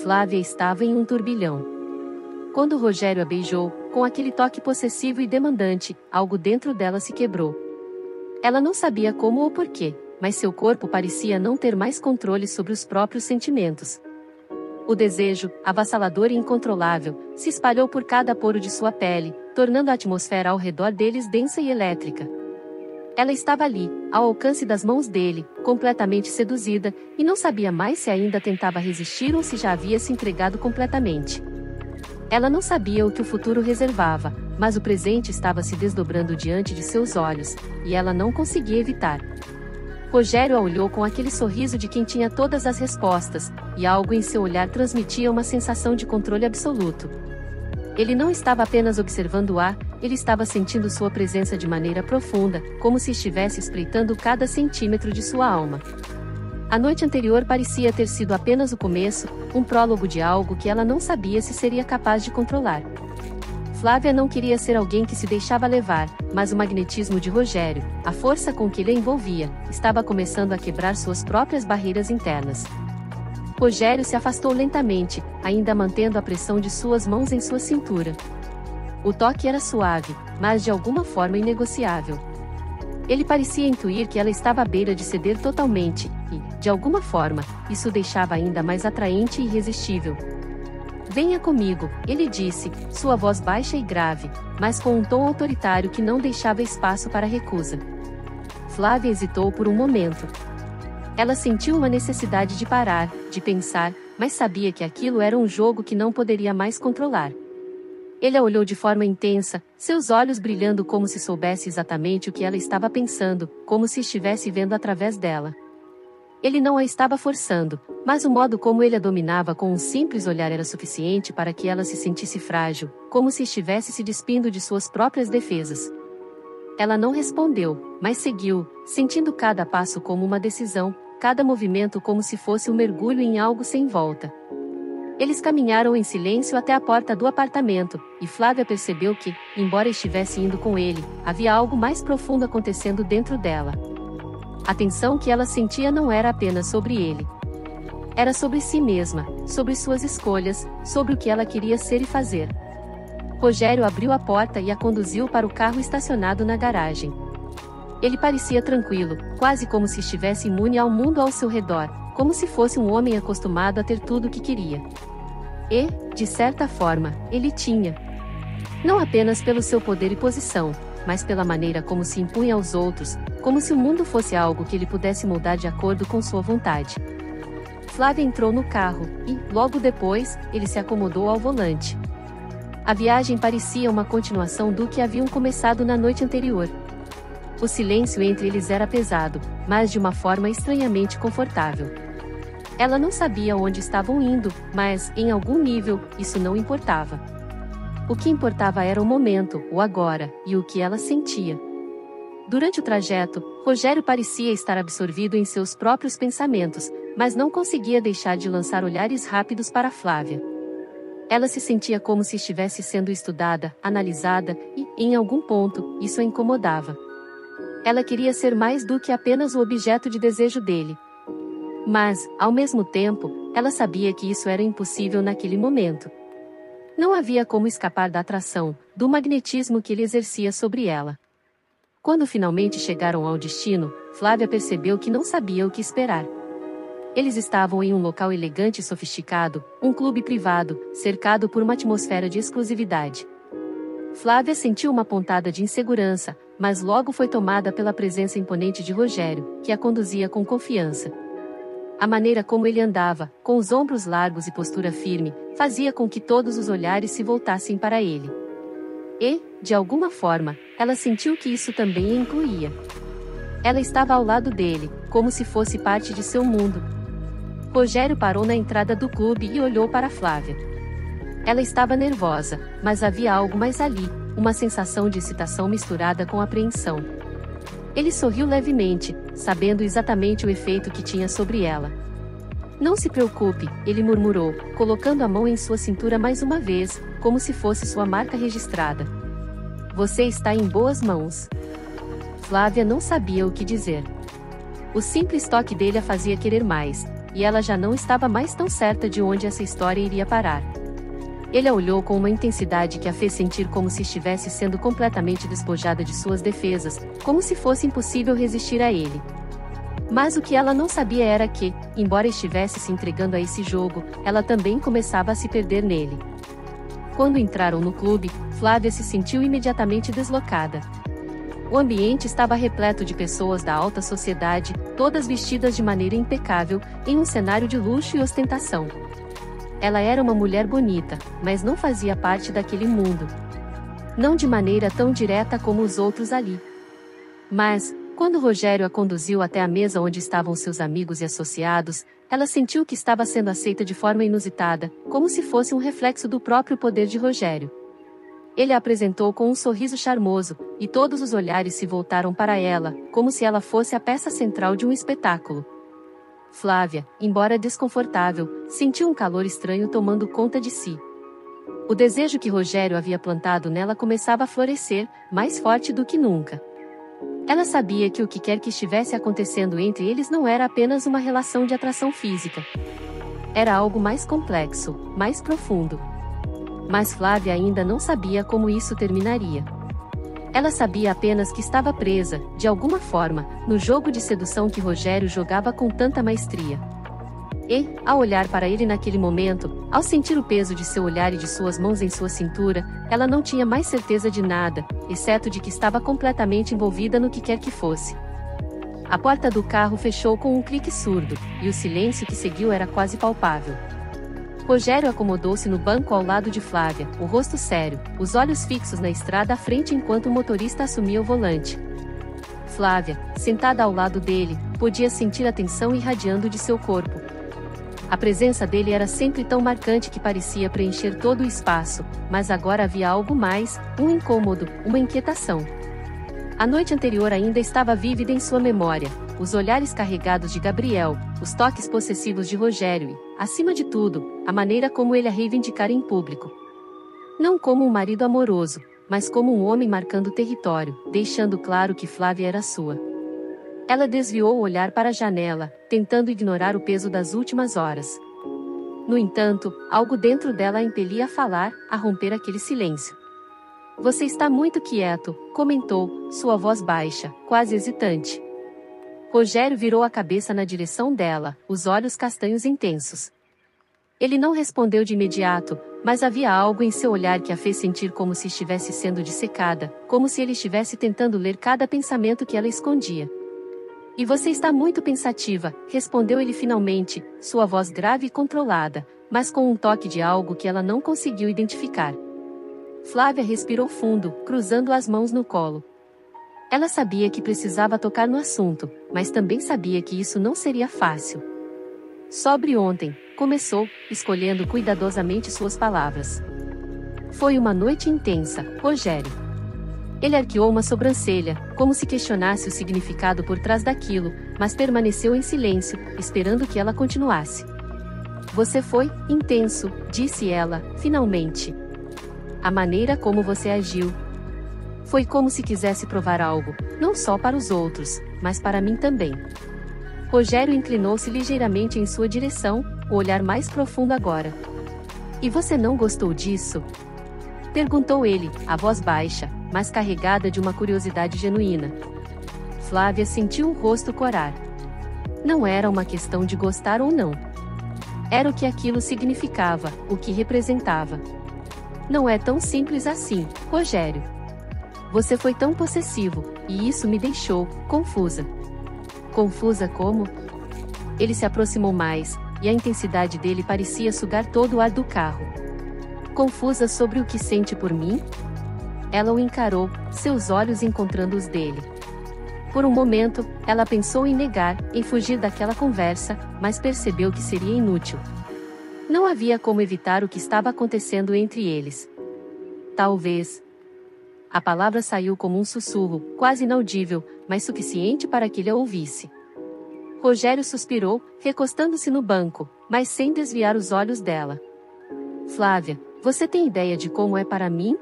Flávia estava em um turbilhão. Quando Rogério a beijou, com aquele toque possessivo e demandante, algo dentro dela se quebrou. Ela não sabia como ou porquê, mas seu corpo parecia não ter mais controle sobre os próprios sentimentos. O desejo, avassalador e incontrolável, se espalhou por cada poro de sua pele, tornando a atmosfera ao redor deles densa e elétrica. Ela estava ali, ao alcance das mãos dele, completamente seduzida, e não sabia mais se ainda tentava resistir ou se já havia se entregado completamente. Ela não sabia o que o futuro reservava, mas o presente estava se desdobrando diante de seus olhos, e ela não conseguia evitar. Rogério a olhou com aquele sorriso de quem tinha todas as respostas, e algo em seu olhar transmitia uma sensação de controle absoluto. Ele não estava apenas observando-a, ele estava sentindo sua presença de maneira profunda, como se estivesse espreitando cada centímetro de sua alma. A noite anterior parecia ter sido apenas o começo, um prólogo de algo que ela não sabia se seria capaz de controlar. Flávia não queria ser alguém que se deixava levar, mas o magnetismo de Rogério, a força com que ele a envolvia, estava começando a quebrar suas próprias barreiras internas. Rogério se afastou lentamente, ainda mantendo a pressão de suas mãos em sua cintura. O toque era suave, mas de alguma forma inegociável. Ele parecia intuir que ela estava à beira de ceder totalmente, e, de alguma forma, isso o deixava ainda mais atraente e irresistível. "Venha comigo", ele disse, sua voz baixa e grave, mas com um tom autoritário que não deixava espaço para recusa. Flávia hesitou por um momento. Ela sentiu uma necessidade de parar, de pensar, mas sabia que aquilo era um jogo que não poderia mais controlar. Ele a olhou de forma intensa, seus olhos brilhando como se soubesse exatamente o que ela estava pensando, como se estivesse vendo através dela. Ele não a estava forçando, mas o modo como ele a dominava com um simples olhar era suficiente para que ela se sentisse frágil, como se estivesse se despindo de suas próprias defesas. Ela não respondeu, mas seguiu, sentindo cada passo como uma decisão, cada movimento como se fosse um mergulho em algo sem volta. Eles caminharam em silêncio até a porta do apartamento, e Flávia percebeu que, embora estivesse indo com ele, havia algo mais profundo acontecendo dentro dela. A tensão que ela sentia não era apenas sobre ele. Era sobre si mesma, sobre suas escolhas, sobre o que ela queria ser e fazer. Rogério abriu a porta e a conduziu para o carro estacionado na garagem. Ele parecia tranquilo, quase como se estivesse imune ao mundo ao seu redor, como se fosse um homem acostumado a ter tudo o que queria. E, de certa forma, ele tinha. Não apenas pelo seu poder e posição, mas pela maneira como se impunha aos outros, como se o mundo fosse algo que ele pudesse moldar de acordo com sua vontade. Flávia entrou no carro, e, logo depois, ele se acomodou ao volante. A viagem parecia uma continuação do que haviam começado na noite anterior. O silêncio entre eles era pesado, mas de uma forma estranhamente confortável. Ela não sabia onde estavam indo, mas, em algum nível, isso não importava. O que importava era o momento, o agora, e o que ela sentia. Durante o trajeto, Rogério parecia estar absorvido em seus próprios pensamentos, mas não conseguia deixar de lançar olhares rápidos para Flávia. Ela se sentia como se estivesse sendo estudada, analisada, e, em algum ponto, isso a incomodava. Ela queria ser mais do que apenas o objeto de desejo dele. Mas, ao mesmo tempo, ela sabia que isso era impossível naquele momento. Não havia como escapar da atração, do magnetismo que ele exercia sobre ela. Quando finalmente chegaram ao destino, Flávia percebeu que não sabia o que esperar. Eles estavam em um local elegante e sofisticado, um clube privado, cercado por uma atmosfera de exclusividade. Flávia sentiu uma pontada de insegurança, mas logo foi tomada pela presença imponente de Rogério, que a conduzia com confiança. A maneira como ele andava, com os ombros largos e postura firme, fazia com que todos os olhares se voltassem para ele. E, de alguma forma, ela sentiu que isso também a incluía. Ela estava ao lado dele, como se fosse parte de seu mundo. Rogério parou na entrada do clube e olhou para Flávia. Ela estava nervosa, mas havia algo mais ali, uma sensação de excitação misturada com apreensão. Ele sorriu levemente, sabendo exatamente o efeito que tinha sobre ela. "Não se preocupe", ele murmurou, colocando a mão em sua cintura mais uma vez, como se fosse sua marca registrada. "Você está em boas mãos." Flávia não sabia o que dizer. O simples toque dele a fazia querer mais, e ela já não estava mais tão certa de onde essa história iria parar. Ele a olhou com uma intensidade que a fez sentir como se estivesse sendo completamente despojada de suas defesas, como se fosse impossível resistir a ele. Mas o que ela não sabia era que, embora estivesse se entregando a esse jogo, ela também começava a se perder nele. Quando entraram no clube, Flávia se sentiu imediatamente deslocada. O ambiente estava repleto de pessoas da alta sociedade, todas vestidas de maneira impecável, em um cenário de luxo e ostentação. Ela era uma mulher bonita, mas não fazia parte daquele mundo. Não de maneira tão direta como os outros ali. Mas, quando Rogério a conduziu até a mesa onde estavam seus amigos e associados, ela sentiu que estava sendo aceita de forma inusitada, como se fosse um reflexo do próprio poder de Rogério. Ele a apresentou com um sorriso charmoso, e todos os olhares se voltaram para ela, como se ela fosse a peça central de um espetáculo. Flávia, embora desconfortável, sentiu um calor estranho tomando conta de si. O desejo que Rogério havia plantado nela começava a florescer, mais forte do que nunca. Ela sabia que o que quer que estivesse acontecendo entre eles não era apenas uma relação de atração física. Era algo mais complexo, mais profundo. Mas Flávia ainda não sabia como isso terminaria. Ela sabia apenas que estava presa, de alguma forma, no jogo de sedução que Rogério jogava com tanta maestria. E, ao olhar para ele naquele momento, ao sentir o peso de seu olhar e de suas mãos em sua cintura, ela não tinha mais certeza de nada, exceto de que estava completamente envolvida no que quer que fosse. A porta do carro fechou com um clique surdo, e o silêncio que seguiu era quase palpável. Rogério acomodou-se no banco ao lado de Flávia, o rosto sério, os olhos fixos na estrada à frente enquanto o motorista assumia o volante. Flávia, sentada ao lado dele, podia sentir a tensão irradiando de seu corpo. A presença dele era sempre tão marcante que parecia preencher todo o espaço, mas agora havia algo mais, um incômodo, uma inquietação. A noite anterior ainda estava vívida em sua memória, os olhares carregados de Gabriel, os toques possessivos de Rogério e, acima de tudo, a maneira como ele a reivindicara em público. Não como um marido amoroso, mas como um homem marcando território, deixando claro que Flávia era sua. Ela desviou o olhar para a janela, tentando ignorar o peso das últimas horas. No entanto, algo dentro dela a impelia a falar, a romper aquele silêncio. Você está muito quieto, comentou, sua voz baixa, quase hesitante. Rogério virou a cabeça na direção dela, os olhos castanhos intensos. Ele não respondeu de imediato, mas havia algo em seu olhar que a fez sentir como se estivesse sendo dissecada, como se ele estivesse tentando ler cada pensamento que ela escondia. E você está muito pensativa, respondeu ele finalmente, sua voz grave e controlada, mas com um toque de algo que ela não conseguiu identificar. Flávia respirou fundo, cruzando as mãos no colo. Ela sabia que precisava tocar no assunto, mas também sabia que isso não seria fácil. Sobre ontem, começou, escolhendo cuidadosamente suas palavras. Foi uma noite intensa, Rogério. Ele arqueou uma sobrancelha, como se questionasse o significado por trás daquilo, mas permaneceu em silêncio, esperando que ela continuasse. Você foi intenso, disse ela, finalmente. A maneira como você agiu. Foi como se quisesse provar algo, não só para os outros, mas para mim também. Rogério inclinou-se ligeiramente em sua direção, o olhar mais profundo agora. E você não gostou disso? Perguntou ele, a voz baixa, mas carregada de uma curiosidade genuína. Flávia sentiu o rosto corar. Não era uma questão de gostar ou não. Era o que aquilo significava, o que representava. Não é tão simples assim, Rogério. Você foi tão possessivo, e isso me deixou confusa. Confusa como? Ele se aproximou mais, e a intensidade dele parecia sugar todo o ar do carro. Confusa sobre o que sente por mim? Ela o encarou, seus olhos encontrando os dele. Por um momento, ela pensou em negar, em fugir daquela conversa, mas percebeu que seria inútil. Não havia como evitar o que estava acontecendo entre eles. Talvez. A palavra saiu como um sussurro, quase inaudível, mas suficiente para que ele a ouvisse. Rogério suspirou, recostando-se no banco, mas sem desviar os olhos dela. Flávia, você tem ideia de como é para mim?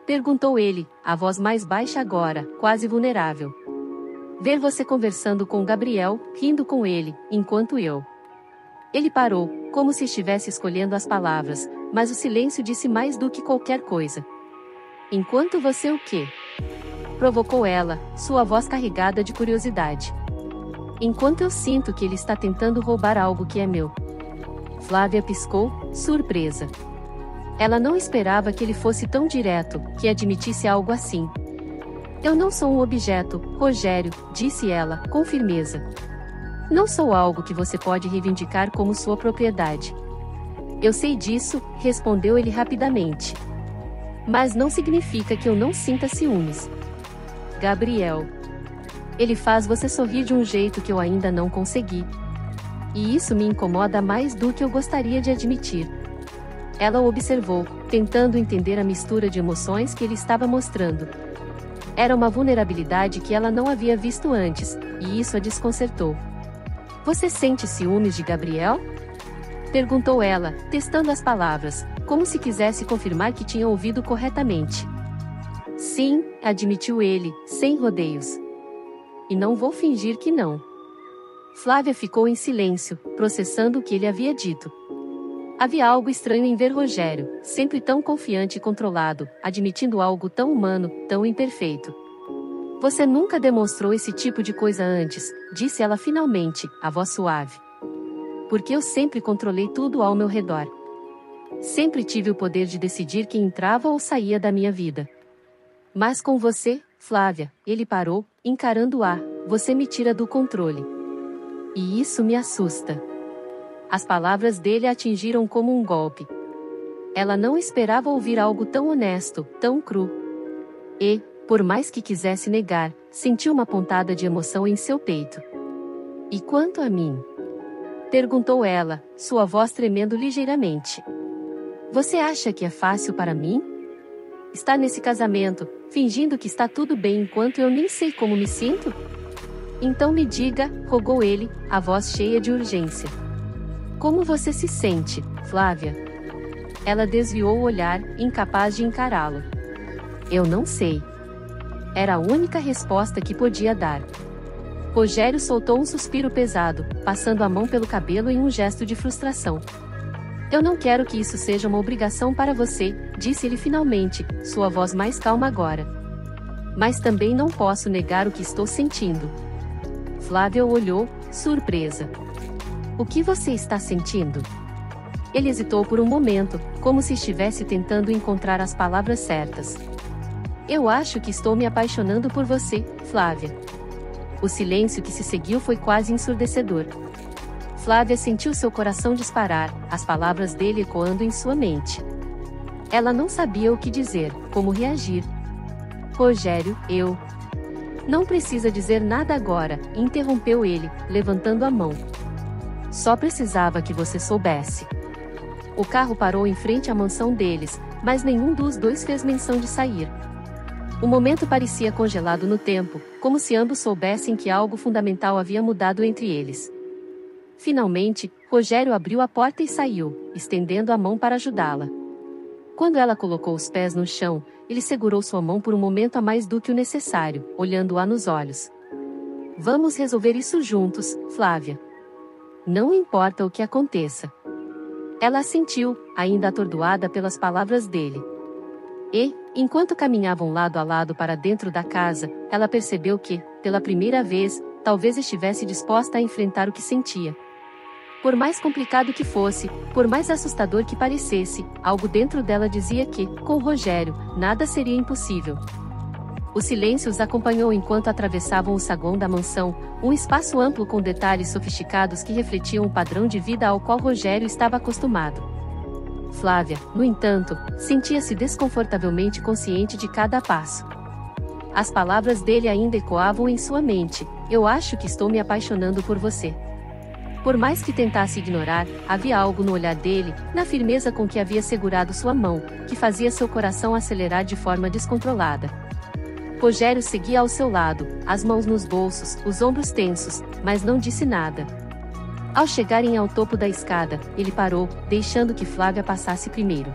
Perguntou ele, a voz mais baixa agora, quase vulnerável. Ver você conversando com Gabriel, rindo com ele, enquanto eu Ele parou, como se estivesse escolhendo as palavras, mas o silêncio disse mais do que qualquer coisa. Enquanto você o quê? Provocou ela, sua voz carregada de curiosidade. Enquanto eu sinto que ele está tentando roubar algo que é meu. Flávia piscou, surpresa. Ela não esperava que ele fosse tão direto, que admitisse algo assim. Eu não sou um objeto, Rogério, disse ela, com firmeza. Não sou algo que você pode reivindicar como sua propriedade. Eu sei disso, respondeu ele rapidamente. Mas não significa que eu não sinta ciúmes. Gabriel. Ele faz você sorrir de um jeito que eu ainda não consegui. E isso me incomoda mais do que eu gostaria de admitir. Ela o observou, tentando entender a mistura de emoções que ele estava mostrando. Era uma vulnerabilidade que ela não havia visto antes, e isso a desconcertou. Você sente ciúmes de Gabriel? Perguntou ela, testando as palavras, como se quisesse confirmar que tinha ouvido corretamente. Sim, admitiu ele, sem rodeios. E não vou fingir que não. Flávia ficou em silêncio, processando o que ele havia dito. Havia algo estranho em ver Rogério, sempre tão confiante e controlado, admitindo algo tão humano, tão imperfeito. Você nunca demonstrou esse tipo de coisa antes, disse ela finalmente, a voz suave. Porque eu sempre controlei tudo ao meu redor. Sempre tive o poder de decidir quem entrava ou saía da minha vida. Mas com você, Flávia, ele parou, encarando-a, você me tira do controle. E isso me assusta. As palavras dele a atingiram como um golpe. Ela não esperava ouvir algo tão honesto, tão cru. E, por mais que quisesse negar, sentiu uma pontada de emoção em seu peito. E quanto a mim? Perguntou ela, sua voz tremendo ligeiramente. Você acha que é fácil para mim? Estar nesse casamento, fingindo que está tudo bem enquanto eu nem sei como me sinto? Então me diga, rogou ele, a voz cheia de urgência. Como você se sente, Flávia? Ela desviou o olhar, incapaz de encará-lo. Eu não sei. Era a única resposta que podia dar. Rogério soltou um suspiro pesado, passando a mão pelo cabelo em um gesto de frustração. Eu não quero que isso seja uma obrigação para você, disse ele finalmente, sua voz mais calma agora. Mas também não posso negar o que estou sentindo. Flávia o olhou, surpresa. O que você está sentindo? Ele hesitou por um momento, como se estivesse tentando encontrar as palavras certas. Eu acho que estou me apaixonando por você, Flávia. O silêncio que se seguiu foi quase ensurdecedor. Flávia sentiu seu coração disparar, as palavras dele ecoando em sua mente. Ela não sabia o que dizer, como reagir. Rogério, eu... Não precisa dizer nada agora, interrompeu ele, levantando a mão. Só precisava que você soubesse. O carro parou em frente à mansão deles, mas nenhum dos dois fez menção de sair. O momento parecia congelado no tempo, como se ambos soubessem que algo fundamental havia mudado entre eles. Finalmente, Rogério abriu a porta e saiu, estendendo a mão para ajudá-la. Quando ela colocou os pés no chão, ele segurou sua mão por um momento a mais do que o necessário, olhando-a nos olhos. Vamos resolver isso juntos, Flávia. Não importa o que aconteça. Ela assentiu, ainda atordoada pelas palavras dele. E, enquanto caminhavam lado a lado para dentro da casa, ela percebeu que, pela primeira vez, talvez estivesse disposta a enfrentar o que sentia. Por mais complicado que fosse, por mais assustador que parecesse, algo dentro dela dizia que, com Rogério, nada seria impossível. O silêncio os acompanhou enquanto atravessavam o saguão da mansão, um espaço amplo com detalhes sofisticados que refletiam o padrão de vida ao qual Rogério estava acostumado. Flávia, no entanto, sentia-se desconfortavelmente consciente de cada passo. As palavras dele ainda ecoavam em sua mente, eu acho que estou me apaixonando por você. Por mais que tentasse ignorar, havia algo no olhar dele, na firmeza com que havia segurado sua mão, que fazia seu coração acelerar de forma descontrolada. Rogério seguia ao seu lado, as mãos nos bolsos, os ombros tensos, mas não disse nada. Ao chegarem ao topo da escada, ele parou, deixando que Flávia passasse primeiro.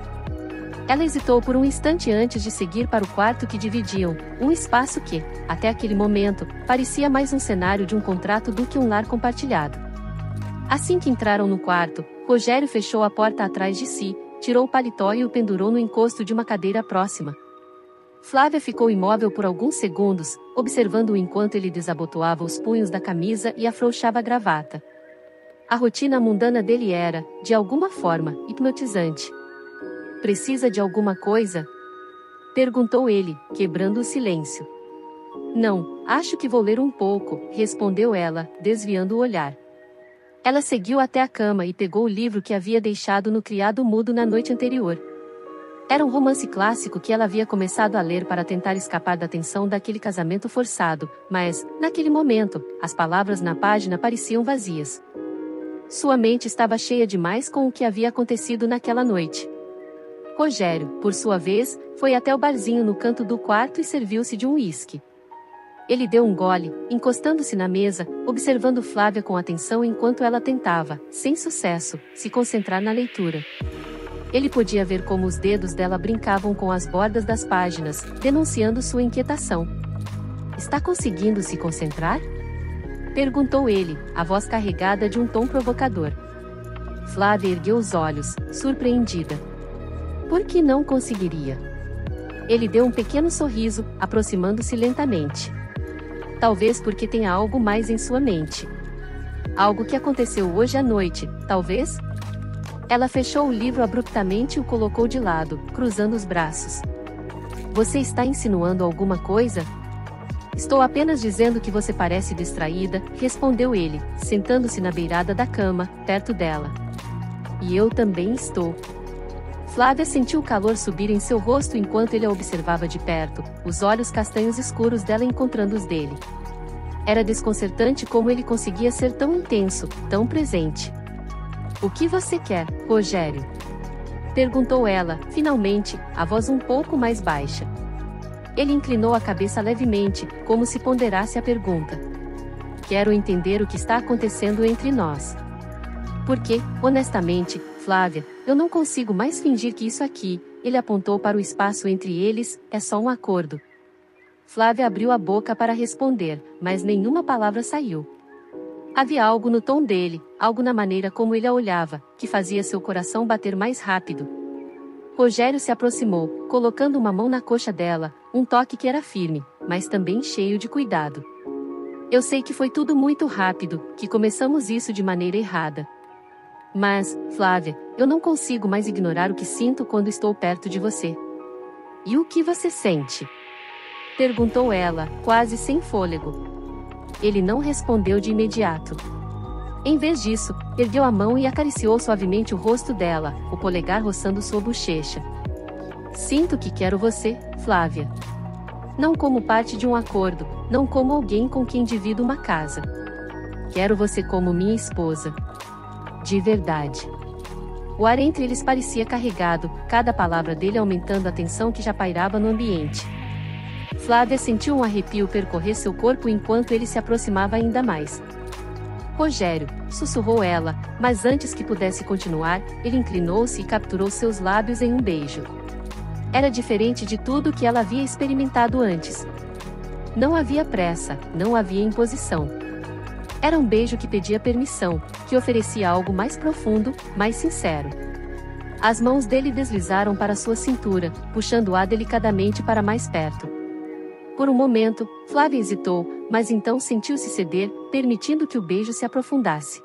Ela hesitou por um instante antes de seguir para o quarto que dividiam, um espaço que, até aquele momento, parecia mais um cenário de um contrato do que um lar compartilhado. Assim que entraram no quarto, Rogério fechou a porta atrás de si, tirou o paletó e o pendurou no encosto de uma cadeira próxima. Flávia ficou imóvel por alguns segundos, observando-o enquanto ele desabotoava os punhos da camisa e afrouxava a gravata. A rotina mundana dele era, de alguma forma, hipnotizante. "Precisa de alguma coisa?" perguntou ele, quebrando o silêncio. "Não, acho que vou ler um pouco", respondeu ela, desviando o olhar. Ela seguiu até a cama e pegou o livro que havia deixado no criado mudo na noite anterior. Era um romance clássico que ela havia começado a ler para tentar escapar da tensão daquele casamento forçado, mas, naquele momento, as palavras na página pareciam vazias. Sua mente estava cheia demais com o que havia acontecido naquela noite. Rogério, por sua vez, foi até o barzinho no canto do quarto e serviu-se de um uísque. Ele deu um gole, encostando-se na mesa, observando Flávia com atenção enquanto ela tentava, sem sucesso, se concentrar na leitura. Ele podia ver como os dedos dela brincavam com as bordas das páginas, denunciando sua inquietação. "Está conseguindo se concentrar?" perguntou ele, a voz carregada de um tom provocador. Flávia ergueu os olhos, surpreendida. Por que não conseguiria? Ele deu um pequeno sorriso, aproximando-se lentamente. Talvez porque tenha algo mais em sua mente. Algo que aconteceu hoje à noite, talvez? Ela fechou o livro abruptamente e o colocou de lado, cruzando os braços. "Você está insinuando alguma coisa?" "Estou apenas dizendo que você parece distraída", respondeu ele, sentando-se na beirada da cama, perto dela. "E eu também estou." Flávia sentiu o calor subir em seu rosto enquanto ele a observava de perto, os olhos castanhos escuros dela encontrando os dele. Era desconcertante como ele conseguia ser tão intenso, tão presente. "O que você quer, Rogério?" perguntou ela, finalmente, a voz um pouco mais baixa. Ele inclinou a cabeça levemente, como se ponderasse a pergunta. "Quero entender o que está acontecendo entre nós. Porque, honestamente, Flávia, eu não consigo mais fingir que isso aqui", ele apontou para o espaço entre eles, "é só um acordo." Flávia abriu a boca para responder, mas nenhuma palavra saiu. Havia algo no tom dele, algo na maneira como ele a olhava, que fazia seu coração bater mais rápido. Rogério se aproximou, colocando uma mão na coxa dela, um toque que era firme, mas também cheio de cuidado. "Eu sei que foi tudo muito rápido, que começamos isso de maneira errada. Mas, Flávia, eu não consigo mais ignorar o que sinto quando estou perto de você." "E o que você sente?" perguntou ela, quase sem fôlego. Ele não respondeu de imediato. Em vez disso, ergueu a mão e acariciou suavemente o rosto dela, o polegar roçando sua bochecha. "Sinto que quero você, Flávia. Não como parte de um acordo, não como alguém com quem divido uma casa. Quero você como minha esposa. De verdade." O ar entre eles parecia carregado, cada palavra dele aumentando a tensão que já pairava no ambiente. Flávia sentiu um arrepio percorrer seu corpo enquanto ele se aproximava ainda mais. "Rogério", sussurrou ela, mas antes que pudesse continuar, ele inclinou-se e capturou seus lábios em um beijo. Era diferente de tudo que ela havia experimentado antes. Não havia pressa, não havia imposição. Era um beijo que pedia permissão, que oferecia algo mais profundo, mais sincero. As mãos dele deslizaram para sua cintura, puxando-a delicadamente para mais perto. Por um momento, Flávia hesitou, mas então sentiu-se ceder, permitindo que o beijo se aprofundasse.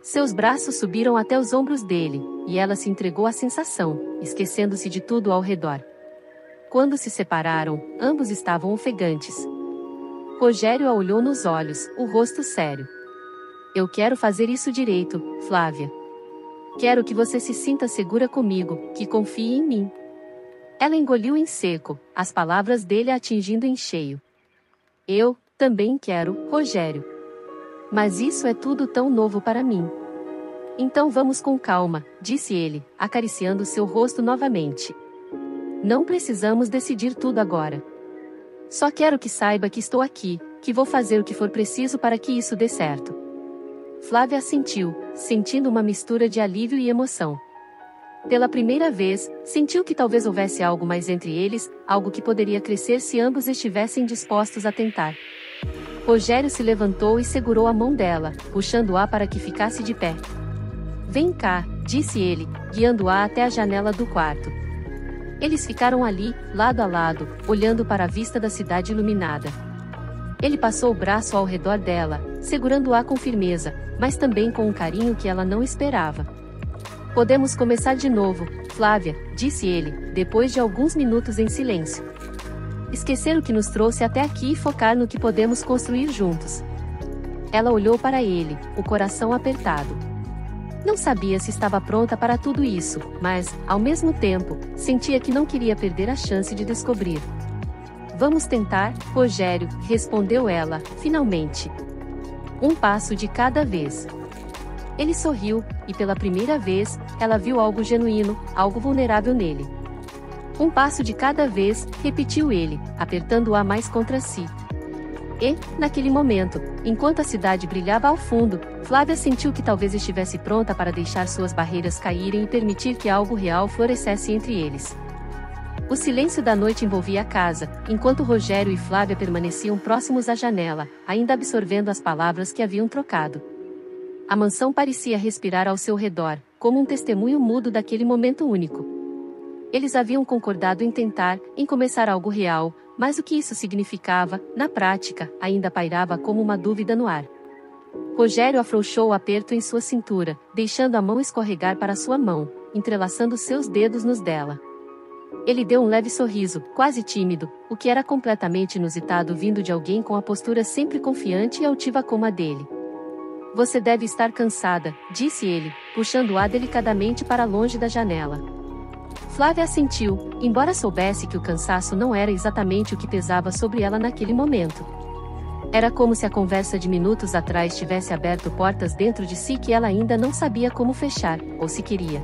Seus braços subiram até os ombros dele, e ela se entregou à sensação, esquecendo-se de tudo ao redor. Quando se separaram, ambos estavam ofegantes. Rogério a olhou nos olhos, o rosto sério. "Eu quero fazer isso direito, Flávia. Quero que você se sinta segura comigo, que confie em mim." Ela engoliu em seco, as palavras dele a atingindo em cheio. "Eu também quero, Rogério. Mas isso é tudo tão novo para mim." "Então vamos com calma", disse ele, acariciando seu rosto novamente. "Não precisamos decidir tudo agora. Só quero que saiba que estou aqui, que vou fazer o que for preciso para que isso dê certo." Flávia assentiu, sentindo uma mistura de alívio e emoção. Pela primeira vez, sentiu que talvez houvesse algo mais entre eles, algo que poderia crescer se ambos estivessem dispostos a tentar. Rogério se levantou e segurou a mão dela, puxando-a para que ficasse de pé. Vem cá, disse ele, guiando-a até a janela do quarto. Eles ficaram ali, lado a lado, olhando para a vista da cidade iluminada. Ele passou o braço ao redor dela, segurando-a com firmeza, mas também com um carinho que ela não esperava. Podemos começar de novo, Flávia, disse ele, depois de alguns minutos em silêncio. Esquecer o que nos trouxe até aqui e focar no que podemos construir juntos. Ela olhou para ele, o coração apertado. Não sabia se estava pronta para tudo isso, mas, ao mesmo tempo, sentia que não queria perder a chance de descobrir. Vamos tentar, Rogério, respondeu ela, finalmente. Um passo de cada vez. Ele sorriu, e pela primeira vez, ela viu algo genuíno, algo vulnerável nele. Um passo de cada vez, repetiu ele, apertando-a mais contra si. E, naquele momento, enquanto a cidade brilhava ao fundo, Flávia sentiu que talvez estivesse pronta para deixar suas barreiras caírem e permitir que algo real florescesse entre eles. O silêncio da noite envolvia a casa, enquanto Rogério e Flávia permaneciam próximos à janela, ainda absorvendo as palavras que haviam trocado. A mansão parecia respirar ao seu redor, como um testemunho mudo daquele momento único. Eles haviam concordado em começar algo real, mas o que isso significava, na prática, ainda pairava como uma dúvida no ar. Rogério afrouxou o aperto em sua cintura, deixando a mão escorregar para sua mão, entrelaçando seus dedos nos dela. Ele deu um leve sorriso, quase tímido, o que era completamente inusitado vindo de alguém com a postura sempre confiante e altiva como a dele. Você deve estar cansada, disse ele, puxando-a delicadamente para longe da janela. Flávia assentiu, embora soubesse que o cansaço não era exatamente o que pesava sobre ela naquele momento. Era como se a conversa de minutos atrás tivesse aberto portas dentro de si que ela ainda não sabia como fechar, ou se queria.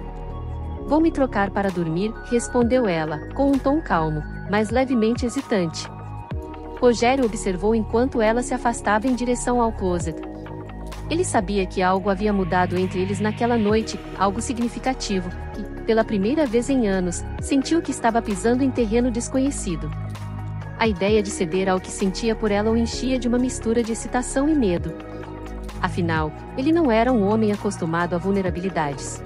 Vou me trocar para dormir, respondeu ela, com um tom calmo, mas levemente hesitante. Rogério observou enquanto ela se afastava em direção ao closet. Ele sabia que algo havia mudado entre eles naquela noite, algo significativo, e, pela primeira vez em anos, sentiu que estava pisando em terreno desconhecido. A ideia de ceder ao que sentia por ela o enchia de uma mistura de excitação e medo. Afinal, ele não era um homem acostumado a vulnerabilidades.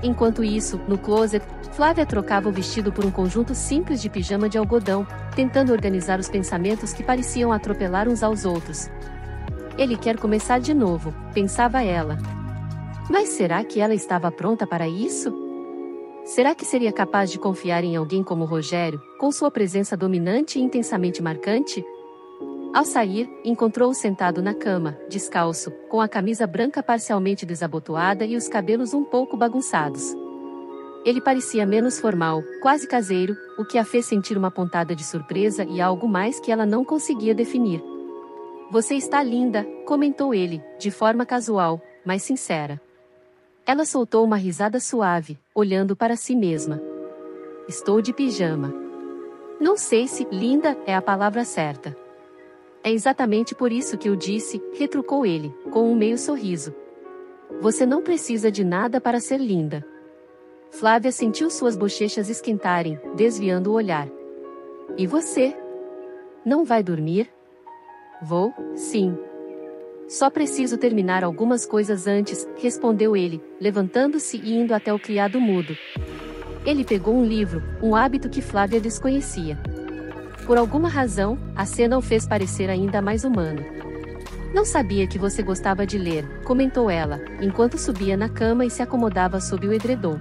Enquanto isso, no closet, Flávia trocava o vestido por um conjunto simples de pijama de algodão, tentando organizar os pensamentos que pareciam atropelar uns aos outros. Ele quer começar de novo, pensava ela. Mas será que ela estava pronta para isso? Será que seria capaz de confiar em alguém como Rogério, com sua presença dominante e intensamente marcante? Ao sair, encontrou-o sentado na cama, descalço, com a camisa branca parcialmente desabotoada e os cabelos um pouco bagunçados. Ele parecia menos formal, quase caseiro, o que a fez sentir uma pontada de surpresa e algo mais que ela não conseguia definir. Você está linda, comentou ele, de forma casual, mas sincera. Ela soltou uma risada suave, olhando para si mesma. Estou de pijama. Não sei se linda é a palavra certa. É exatamente por isso que eu disse, retrucou ele, com um meio sorriso. Você não precisa de nada para ser linda. Flávia sentiu suas bochechas esquentarem, desviando o olhar. E você? Não vai dormir? Vou, sim. Só preciso terminar algumas coisas antes, respondeu ele, levantando-se e indo até o criado mudo. Ele pegou um livro, um hábito que Flávia desconhecia. Por alguma razão, a cena o fez parecer ainda mais humano. Não sabia que você gostava de ler, comentou ela, enquanto subia na cama e se acomodava sob o edredom.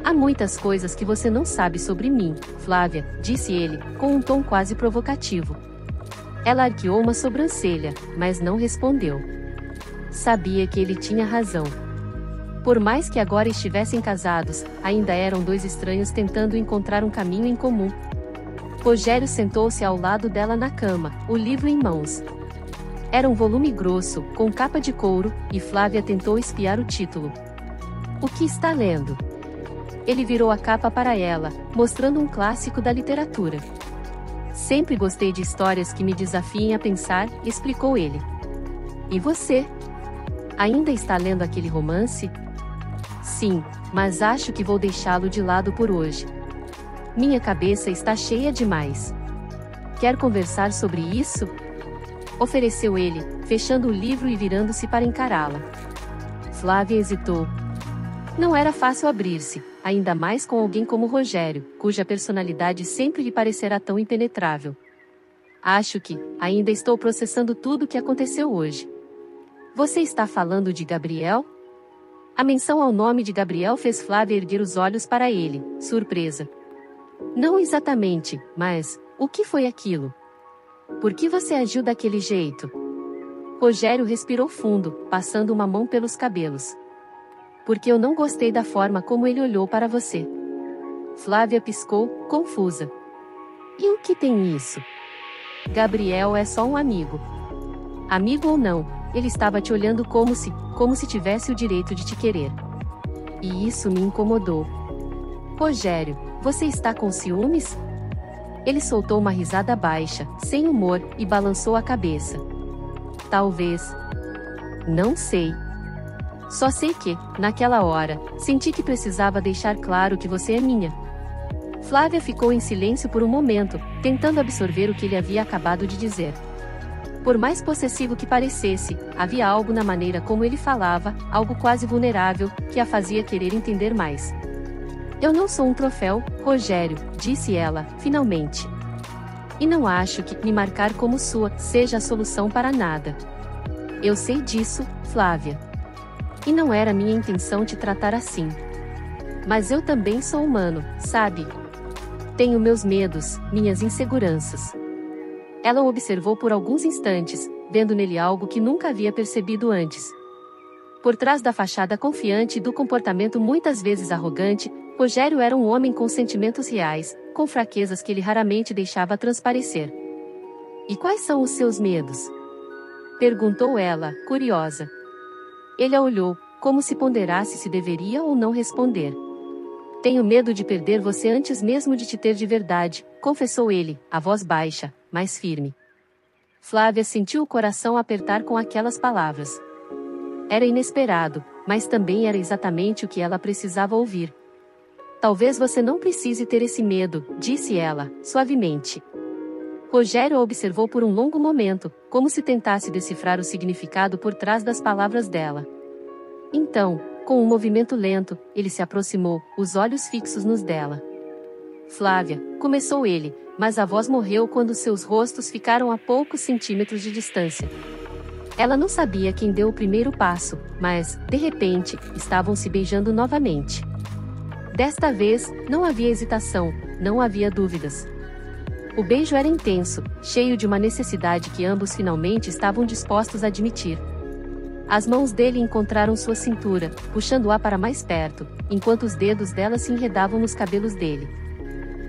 Há muitas coisas que você não sabe sobre mim, Flávia, disse ele, com um tom quase provocativo. Ela arqueou uma sobrancelha, mas não respondeu. Sabia que ele tinha razão. Por mais que agora estivessem casados, ainda eram dois estranhos tentando encontrar um caminho em comum. Rogério sentou-se ao lado dela na cama, o livro em mãos. Era um volume grosso, com capa de couro, e Flávia tentou espiar o título. O que está lendo? Ele virou a capa para ela, mostrando um clássico da literatura. Sempre gostei de histórias que me desafiem a pensar, explicou ele. E você? Ainda está lendo aquele romance? Sim, mas acho que vou deixá-lo de lado por hoje. Minha cabeça está cheia demais. Quer conversar sobre isso? Ofereceu ele, fechando o livro e virando-se para encará-la. Flávia hesitou. Não era fácil abrir-se, ainda mais com alguém como Rogério, cuja personalidade sempre lhe parecerá tão impenetrável. Acho que, ainda estou processando tudo o que aconteceu hoje. Você está falando de Gabriel? A menção ao nome de Gabriel fez Flávia erguer os olhos para ele, surpresa. Não exatamente, mas, o que foi aquilo? Por que você agiu daquele jeito? Rogério respirou fundo, passando uma mão pelos cabelos. Porque eu não gostei da forma como ele olhou para você. Flávia piscou, confusa. E o que tem isso? Gabriel é só um amigo. Amigo ou não, ele estava te olhando como se tivesse o direito de te querer. E isso me incomodou. Rogério, você está com ciúmes? Ele soltou uma risada baixa, sem humor, e balançou a cabeça. Talvez. Não sei. Só sei que, naquela hora, senti que precisava deixar claro que você é minha. Flávia ficou em silêncio por um momento, tentando absorver o que ele havia acabado de dizer. Por mais possessivo que parecesse, havia algo na maneira como ele falava, algo quase vulnerável, que a fazia querer entender mais. Eu não sou um troféu, Rogério, disse ela, finalmente. E não acho que me marcar como sua seja a solução para nada. Eu sei disso, Flávia. E não era minha intenção te tratar assim. Mas eu também sou humano, sabe? Tenho meus medos, minhas inseguranças. Ela o observou por alguns instantes, vendo nele algo que nunca havia percebido antes. Por trás da fachada confiante e do comportamento muitas vezes arrogante, Rogério era um homem com sentimentos reais, com fraquezas que ele raramente deixava transparecer. E quais são os seus medos? Perguntou ela, curiosa. Ele a olhou, como se ponderasse se deveria ou não responder. Tenho medo de perder você antes mesmo de te ter de verdade, confessou ele, a voz baixa, mas firme. Flávia sentiu o coração apertar com aquelas palavras. Era inesperado, mas também era exatamente o que ela precisava ouvir. Talvez você não precise ter esse medo, disse ela, suavemente. Rogério a observou por um longo momento, como se tentasse decifrar o significado por trás das palavras dela. Então, com um movimento lento, ele se aproximou, os olhos fixos nos dela. Flávia, começou ele, mas a voz morreu quando seus rostos ficaram a poucos centímetros de distância. Ela não sabia quem deu o primeiro passo, mas, de repente, estavam se beijando novamente. Desta vez, não havia hesitação, não havia dúvidas. O beijo era intenso, cheio de uma necessidade que ambos finalmente estavam dispostos a admitir. As mãos dele encontraram sua cintura, puxando-a para mais perto, enquanto os dedos dela se enredavam nos cabelos dele.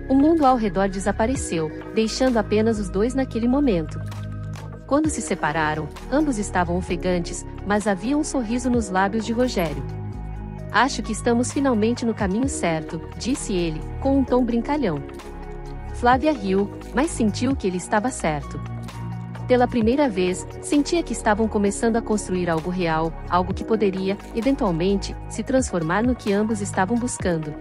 O mundo ao redor desapareceu, deixando apenas os dois naquele momento. Quando se separaram, ambos estavam ofegantes, mas havia um sorriso nos lábios de Rogério. Acho que estamos finalmente no caminho certo, disse ele, com um tom brincalhão. Flávia riu, mas sentiu que ele estava certo. Pela primeira vez, sentia que estavam começando a construir algo real, algo que poderia, eventualmente, se transformar no que ambos estavam buscando.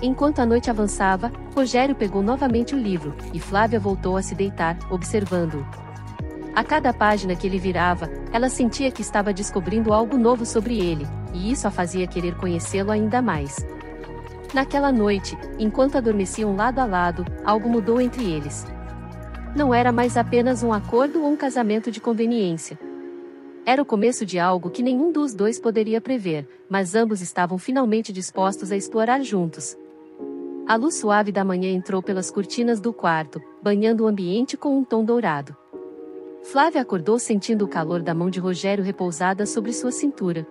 Enquanto a noite avançava, Rogério pegou novamente o livro, e Flávia voltou a se deitar, observando-o. A cada página que ele virava, ela sentia que estava descobrindo algo novo sobre ele, e isso a fazia querer conhecê-lo ainda mais. Naquela noite, enquanto adormeciam lado a lado, algo mudou entre eles. Não era mais apenas um acordo ou um casamento de conveniência. Era o começo de algo que nenhum dos dois poderia prever, mas ambos estavam finalmente dispostos a explorar juntos. A luz suave da manhã entrou pelas cortinas do quarto, banhando o ambiente com um tom dourado. Flávia acordou sentindo o calor da mão de Rogério repousada sobre sua cintura.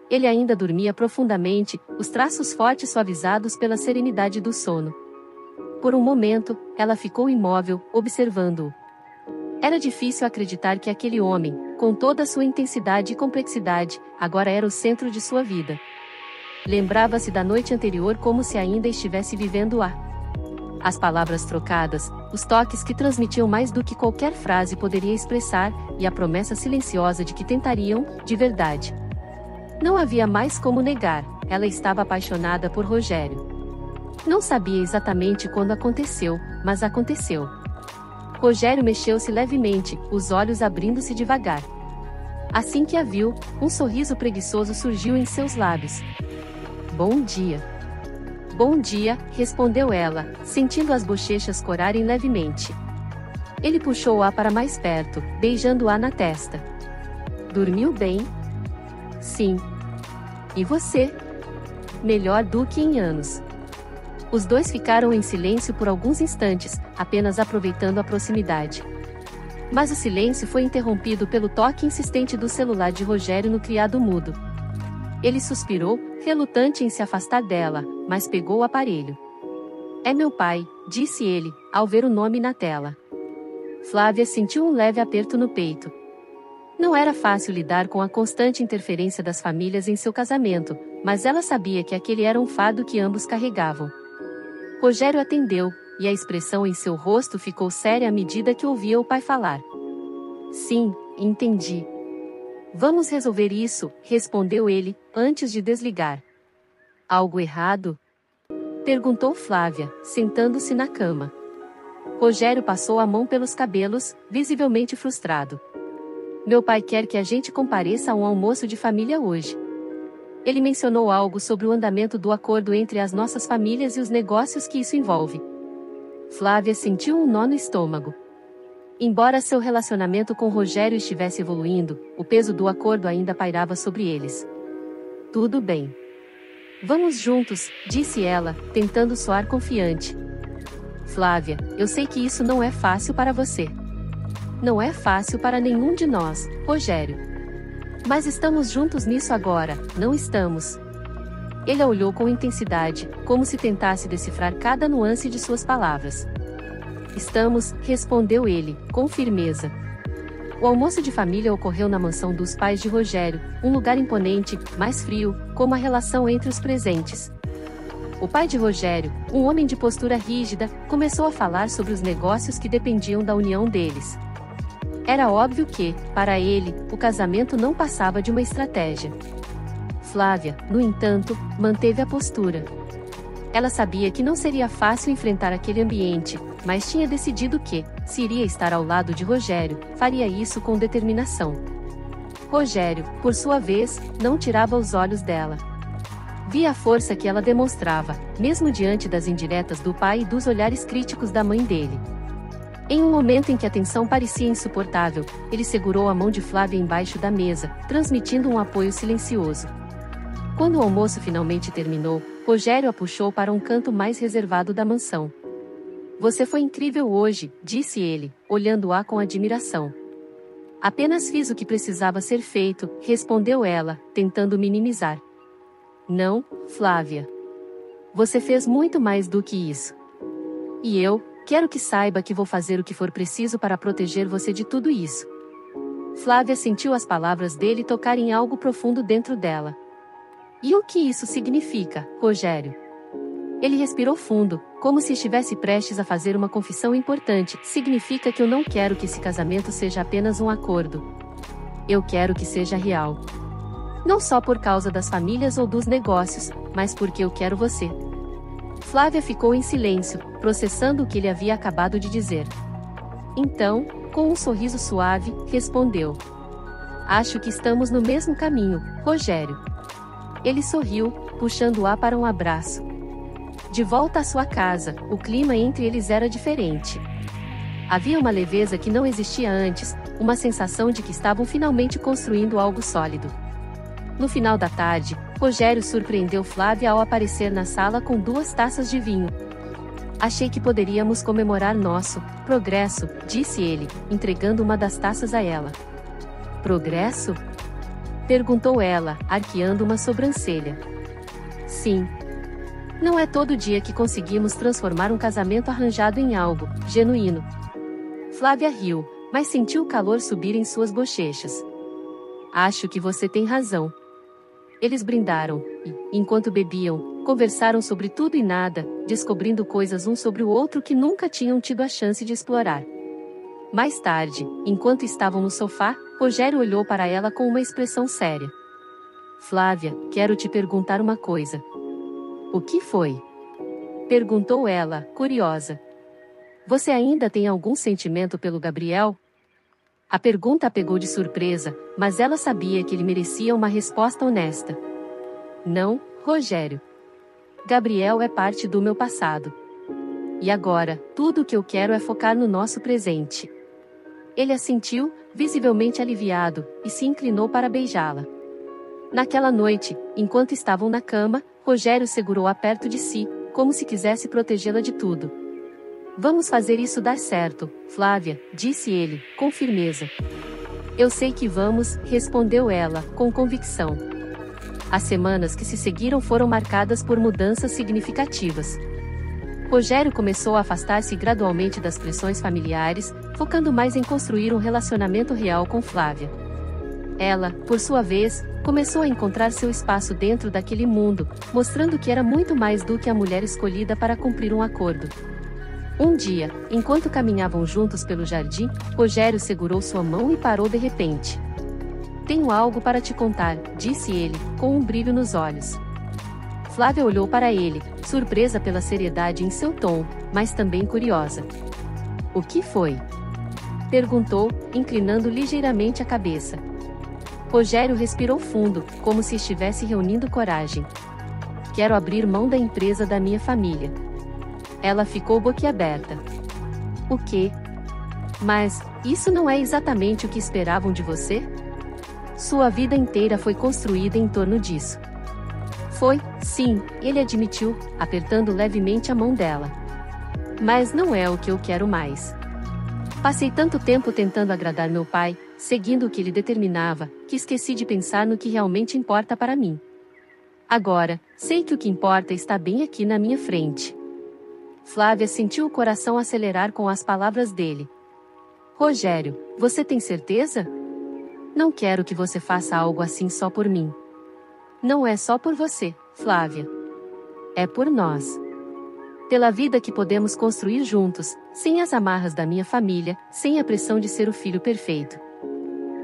Ele ainda dormia profundamente, os traços fortes suavizados pela serenidade do sono. Por um momento, ela ficou imóvel, observando-o. Era difícil acreditar que aquele homem, com toda a sua intensidade e complexidade, agora era o centro de sua vida. Lembrava-se da noite anterior como se ainda estivesse vivendo-a. As palavras trocadas, os toques que transmitiam mais do que qualquer frase poderia expressar, e a promessa silenciosa de que tentariam, de verdade. Não havia mais como negar, ela estava apaixonada por Rogério. Não sabia exatamente quando aconteceu, mas aconteceu. Rogério mexeu-se levemente, os olhos abrindo-se devagar. Assim que a viu, um sorriso preguiçoso surgiu em seus lábios. Bom dia. Bom dia, respondeu ela, sentindo as bochechas corarem levemente. Ele puxou-a para mais perto, beijando-a na testa. Dormiu bem? Sim. E você? Melhor do que em anos. Os dois ficaram em silêncio por alguns instantes, apenas aproveitando a proximidade. Mas o silêncio foi interrompido pelo toque insistente do celular de Rogério no criado mudo. Ele suspirou, relutante em se afastar dela, mas pegou o aparelho. É meu pai, disse ele, ao ver o nome na tela. Flávia sentiu um leve aperto no peito. Não era fácil lidar com a constante interferência das famílias em seu casamento, mas ela sabia que aquele era um fardo que ambos carregavam. Rogério atendeu, e a expressão em seu rosto ficou séria à medida que ouvia o pai falar. Sim, entendi. Vamos resolver isso, respondeu ele, antes de desligar. Algo errado? Perguntou Flávia, sentando-se na cama. Rogério passou a mão pelos cabelos, visivelmente frustrado. Meu pai quer que a gente compareça a um almoço de família hoje. Ele mencionou algo sobre o andamento do acordo entre as nossas famílias e os negócios que isso envolve. Flávia sentiu um nó no estômago. Embora seu relacionamento com Rogério estivesse evoluindo, o peso do acordo ainda pairava sobre eles. Tudo bem. Vamos juntos, disse ela, tentando soar confiante. Flávia, eu sei que isso não é fácil para você. Não é fácil para nenhum de nós, Rogério. Mas estamos juntos nisso agora, não estamos? Ele a olhou com intensidade, como se tentasse decifrar cada nuance de suas palavras. Estamos, respondeu ele, com firmeza. O almoço de família ocorreu na mansão dos pais de Rogério, um lugar imponente, mas frio, como a relação entre os presentes. O pai de Rogério, um homem de postura rígida, começou a falar sobre os negócios que dependiam da união deles. Era óbvio que, para ele, o casamento não passava de uma estratégia. Flávia, no entanto, manteve a postura. Ela sabia que não seria fácil enfrentar aquele ambiente, mas tinha decidido que, se iria estar ao lado de Rogério, faria isso com determinação. Rogério, por sua vez, não tirava os olhos dela. Via a força que ela demonstrava, mesmo diante das indiretas do pai e dos olhares críticos da mãe dele. Em um momento em que a tensão parecia insuportável, ele segurou a mão de Flávia embaixo da mesa, transmitindo um apoio silencioso. Quando o almoço finalmente terminou, Rogério a puxou para um canto mais reservado da mansão. Você foi incrível hoje, disse ele, olhando-a com admiração. Apenas fiz o que precisava ser feito, respondeu ela, tentando minimizar. Não, Flávia. Você fez muito mais do que isso. E eu, quero que saiba que vou fazer o que for preciso para proteger você de tudo isso. Flávia sentiu as palavras dele tocarem algo profundo dentro dela. E o que isso significa, Rogério? Ele respirou fundo, como se estivesse prestes a fazer uma confissão importante. Significa que eu não quero que esse casamento seja apenas um acordo. Eu quero que seja real. Não só por causa das famílias ou dos negócios, mas porque eu quero você. Flávia ficou em silêncio, processando o que ele havia acabado de dizer. Então, com um sorriso suave, respondeu. Acho que estamos no mesmo caminho, Rogério. Ele sorriu, puxando-a para um abraço. De volta à sua casa, o clima entre eles era diferente. Havia uma leveza que não existia antes, uma sensação de que estavam finalmente construindo algo sólido. No final da tarde, Rogério surpreendeu Flávia ao aparecer na sala com 2 taças de vinho. Achei que poderíamos comemorar nosso progresso, disse ele, entregando uma das taças a ela. Progresso? Perguntou ela, arqueando uma sobrancelha. Sim. Não é todo dia que conseguimos transformar um casamento arranjado em algo genuíno. Flávia riu, mas sentiu o calor subir em suas bochechas. Acho que você tem razão. Eles brindaram, e, enquanto bebiam, conversaram sobre tudo e nada, descobrindo coisas um sobre o outro que nunca tinham tido a chance de explorar. Mais tarde, enquanto estavam no sofá, Rogério olhou para ela com uma expressão séria. Flávia, quero te perguntar uma coisa. O que foi? Perguntou ela, curiosa. Você ainda tem algum sentimento pelo Gabriel? A pergunta a pegou de surpresa, mas ela sabia que ele merecia uma resposta honesta. Não, Rogério. Gabriel é parte do meu passado. E agora, tudo o que eu quero é focar no nosso presente. Ele assentiu, visivelmente aliviado, e se inclinou para beijá-la. Naquela noite, enquanto estavam na cama, Rogério segurou-a perto de si, como se quisesse protegê-la de tudo. Vamos fazer isso dar certo, Flávia, disse ele, com firmeza. Eu sei que vamos, respondeu ela, com convicção. As semanas que se seguiram foram marcadas por mudanças significativas. Rogério começou a afastar-se gradualmente das pressões familiares, focando mais em construir um relacionamento real com Flávia. Ela, por sua vez, começou a encontrar seu espaço dentro daquele mundo, mostrando que era muito mais do que a mulher escolhida para cumprir um acordo. Um dia, enquanto caminhavam juntos pelo jardim, Rogério segurou sua mão e parou de repente. Tenho algo para te contar, disse ele, com um brilho nos olhos. Flávia olhou para ele, surpresa pela seriedade em seu tom, mas também curiosa. O que foi? Perguntou, inclinando ligeiramente a cabeça. Rogério respirou fundo, como se estivesse reunindo coragem. Quero abrir mão da empresa da minha família. Ela ficou boquiaberta. O quê? Mas, isso não é exatamente o que esperavam de você? Sua vida inteira foi construída em torno disso. Foi, sim, ele admitiu, apertando levemente a mão dela. Mas não é o que eu quero mais. Passei tanto tempo tentando agradar meu pai, seguindo o que ele determinava, que esqueci de pensar no que realmente importa para mim. Agora, sei que o que importa está bem aqui na minha frente. Flávia sentiu o coração acelerar com as palavras dele. Rogério, você tem certeza? Não quero que você faça algo assim só por mim. Não é só por você, Flávia. É por nós. Pela vida que podemos construir juntos, sem as amarras da minha família, sem a pressão de ser o filho perfeito.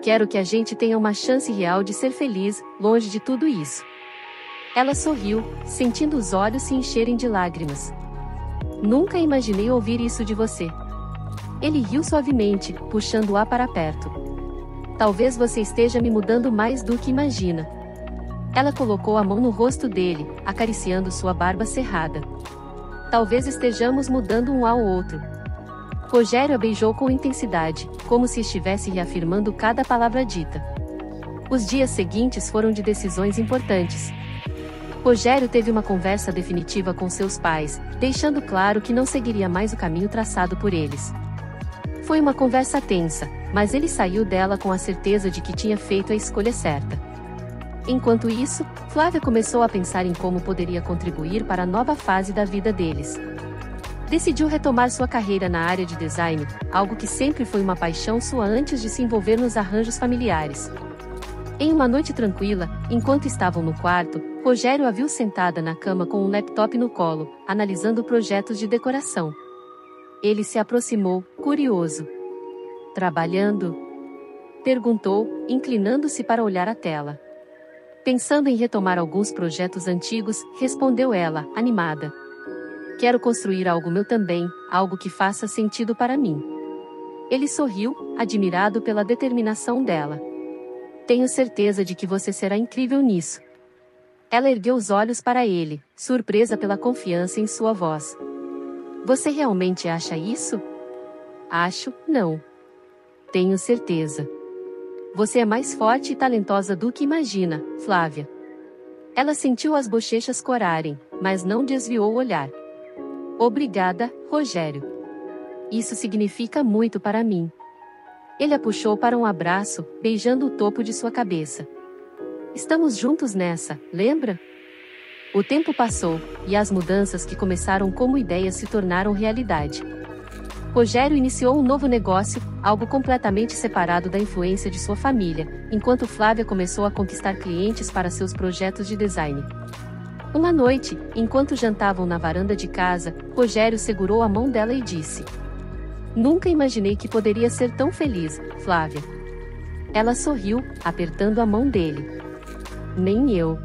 Quero que a gente tenha uma chance real de ser feliz, longe de tudo isso. Ela sorriu, sentindo os olhos se encherem de lágrimas. Nunca imaginei ouvir isso de você. Ele riu suavemente, puxando-a para perto. Talvez você esteja me mudando mais do que imagina. Ela colocou a mão no rosto dele, acariciando sua barba cerrada. Talvez estejamos mudando um ao outro. Rogério a beijou com intensidade, como se estivesse reafirmando cada palavra dita. Os dias seguintes foram de decisões importantes. Rogério teve uma conversa definitiva com seus pais, deixando claro que não seguiria mais o caminho traçado por eles. Foi uma conversa tensa, mas ele saiu dela com a certeza de que tinha feito a escolha certa. Enquanto isso, Flávia começou a pensar em como poderia contribuir para a nova fase da vida deles. Decidiu retomar sua carreira na área de design, algo que sempre foi uma paixão sua antes de se envolver nos arranjos familiares. Em uma noite tranquila, enquanto estavam no quarto, Rogério a viu sentada na cama com um laptop no colo, analisando projetos de decoração. Ele se aproximou, curioso. Trabalhando? Perguntou, inclinando-se para olhar a tela. Pensando em retomar alguns projetos antigos, respondeu ela, animada. Quero construir algo meu também, algo que faça sentido para mim. Ele sorriu, admirado pela determinação dela. Tenho certeza de que você será incrível nisso. Ela ergueu os olhos para ele, surpresa pela confiança em sua voz. Você realmente acha isso? Acho, não. Tenho certeza. Você é mais forte e talentosa do que imagina, Flávia. Ela sentiu as bochechas corarem, mas não desviou o olhar. Obrigada, Rogério. Isso significa muito para mim. Ele a puxou para um abraço, beijando o topo de sua cabeça. Estamos juntos nessa, lembra? O tempo passou, e as mudanças que começaram como ideias se tornaram realidade. Rogério iniciou um novo negócio, algo completamente separado da influência de sua família, enquanto Flávia começou a conquistar clientes para seus projetos de design. Uma noite, enquanto jantavam na varanda de casa, Rogério segurou a mão dela e disse: Nunca imaginei que poderia ser tão feliz, Flávia. Ela sorriu, apertando a mão dele. Nem eu.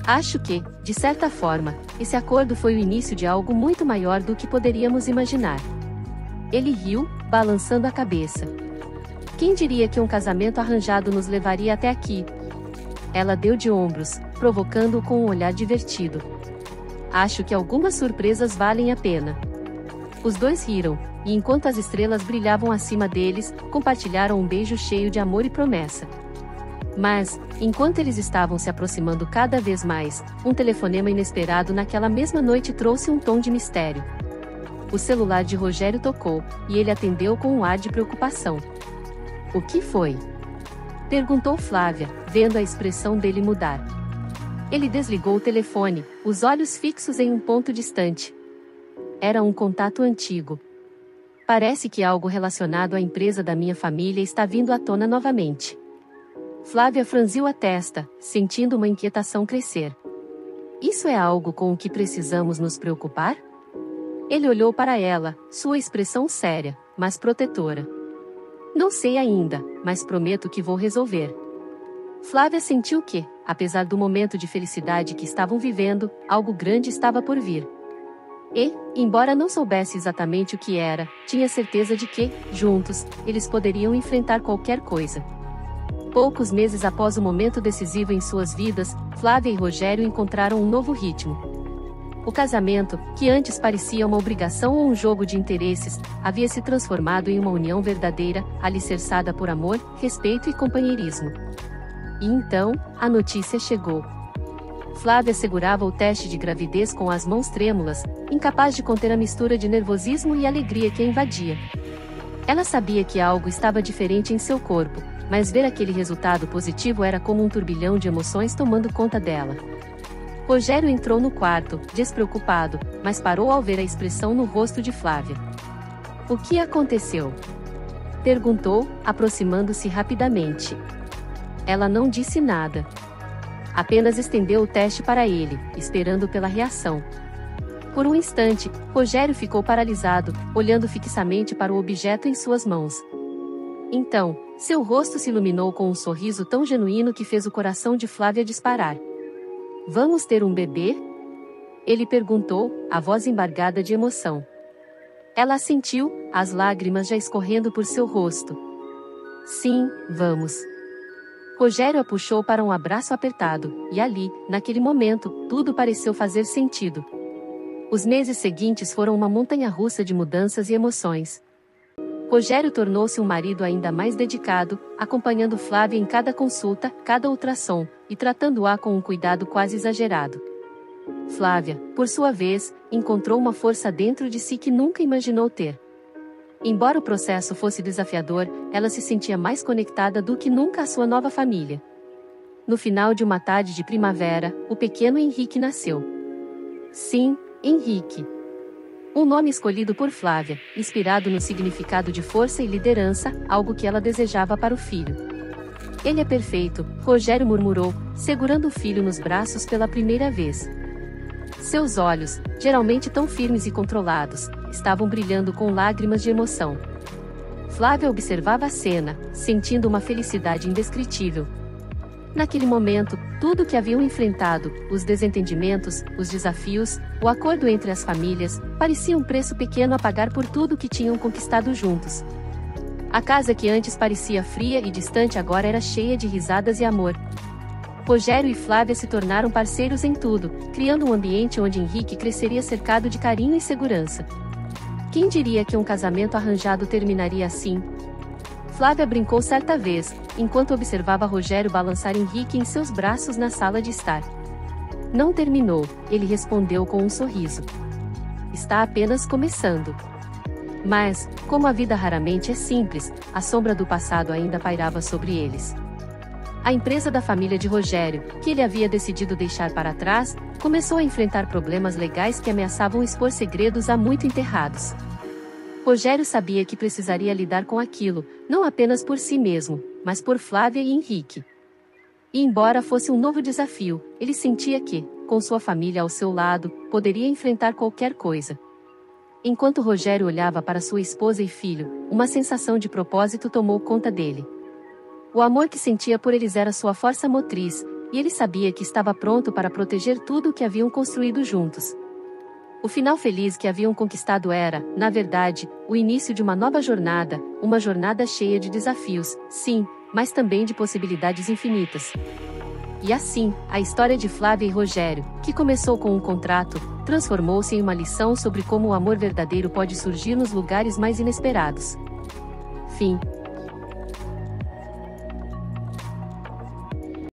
Acho que, de certa forma, esse acordo foi o início de algo muito maior do que poderíamos imaginar. Ele riu, balançando a cabeça. Quem diria que um casamento arranjado nos levaria até aqui? Ela deu de ombros, provocando-o com um olhar divertido. Acho que algumas surpresas valem a pena. Os dois riram, e enquanto as estrelas brilhavam acima deles, compartilharam um beijo cheio de amor e promessa. Mas, enquanto eles estavam se aproximando cada vez mais, um telefonema inesperado naquela mesma noite trouxe um tom de mistério. O celular de Rogério tocou, e ele atendeu com um ar de preocupação. O que foi? Perguntou Flávia, vendo a expressão dele mudar. Ele desligou o telefone, os olhos fixos em um ponto distante. Era um contato antigo. Parece que algo relacionado à empresa da minha família está vindo à tona novamente. Flávia franziu a testa, sentindo uma inquietação crescer. Isso é algo com o que precisamos nos preocupar? Ele olhou para ela, sua expressão séria, mas protetora. Não sei ainda, mas prometo que vou resolver. Flávia sentiu que, apesar do momento de felicidade que estavam vivendo, algo grande estava por vir. E, embora não soubesse exatamente o que era, tinha certeza de que, juntos, eles poderiam enfrentar qualquer coisa. Poucos meses após o momento decisivo em suas vidas, Flávia e Rogério encontraram um novo ritmo. O casamento, que antes parecia uma obrigação ou um jogo de interesses, havia se transformado em uma união verdadeira, alicerçada por amor, respeito e companheirismo. E então, a notícia chegou. Flávia segurava o teste de gravidez com as mãos trêmulas, incapaz de conter a mistura de nervosismo e alegria que a invadia. Ela sabia que algo estava diferente em seu corpo, mas ver aquele resultado positivo era como um turbilhão de emoções tomando conta dela. Rogério entrou no quarto, despreocupado, mas parou ao ver a expressão no rosto de Flávia. O que aconteceu? Perguntou, aproximando-se rapidamente. Ela não disse nada. Apenas estendeu o teste para ele, esperando pela reação. Por um instante, Rogério ficou paralisado, olhando fixamente para o objeto em suas mãos. Então, seu rosto se iluminou com um sorriso tão genuíno que fez o coração de Flávia disparar. Vamos ter um bebê? Ele perguntou, a voz embargada de emoção. Ela assentiu, as lágrimas já escorrendo por seu rosto. Sim, vamos. Rogério a puxou para um abraço apertado, e ali, naquele momento, tudo pareceu fazer sentido. Os meses seguintes foram uma montanha-russa de mudanças e emoções. Rogério tornou-se um marido ainda mais dedicado, acompanhando Flávia em cada consulta, cada ultrassom, e tratando-a com um cuidado quase exagerado. Flávia, por sua vez, encontrou uma força dentro de si que nunca imaginou ter. Embora o processo fosse desafiador, ela se sentia mais conectada do que nunca à sua nova família. No final de uma tarde de primavera, o pequeno Henrique nasceu. Sim, Henrique. Um nome escolhido por Flávia, inspirado no significado de força e liderança, algo que ela desejava para o filho. Ele é perfeito, Rogério murmurou, segurando o filho nos braços pela primeira vez. Seus olhos, geralmente tão firmes e controlados, estavam brilhando com lágrimas de emoção. Flávia observava a cena, sentindo uma felicidade indescritível. Naquele momento, tudo o que haviam enfrentado, os desentendimentos, os desafios, o acordo entre as famílias, parecia um preço pequeno a pagar por tudo o que tinham conquistado juntos. A casa que antes parecia fria e distante agora era cheia de risadas e amor. Rogério e Flávia se tornaram parceiros em tudo, criando um ambiente onde Henrique cresceria cercado de carinho e segurança. Quem diria que um casamento arranjado terminaria assim? Flávia brincou certa vez, enquanto observava Rogério balançar Henrique em seus braços na sala de estar. Não terminou, ele respondeu com um sorriso. Está apenas começando. Mas, como a vida raramente é simples, a sombra do passado ainda pairava sobre eles. A empresa da família de Rogério, que ele havia decidido deixar para trás, começou a enfrentar problemas legais que ameaçavam expor segredos há muito enterrados. Rogério sabia que precisaria lidar com aquilo, não apenas por si mesmo, mas por Flávia e Henrique. E embora fosse um novo desafio, ele sentia que, com sua família ao seu lado, poderia enfrentar qualquer coisa. Enquanto Rogério olhava para sua esposa e filho, uma sensação de propósito tomou conta dele. O amor que sentia por eles era sua força motriz, e ele sabia que estava pronto para proteger tudo o que haviam construído juntos. O final feliz que haviam conquistado era, na verdade, o início de uma nova jornada, uma jornada cheia de desafios, sim, mas também de possibilidades infinitas. E assim, a história de Flávia e Rogério, que começou com um contrato, transformou-se em uma lição sobre como o amor verdadeiro pode surgir nos lugares mais inesperados. Fim.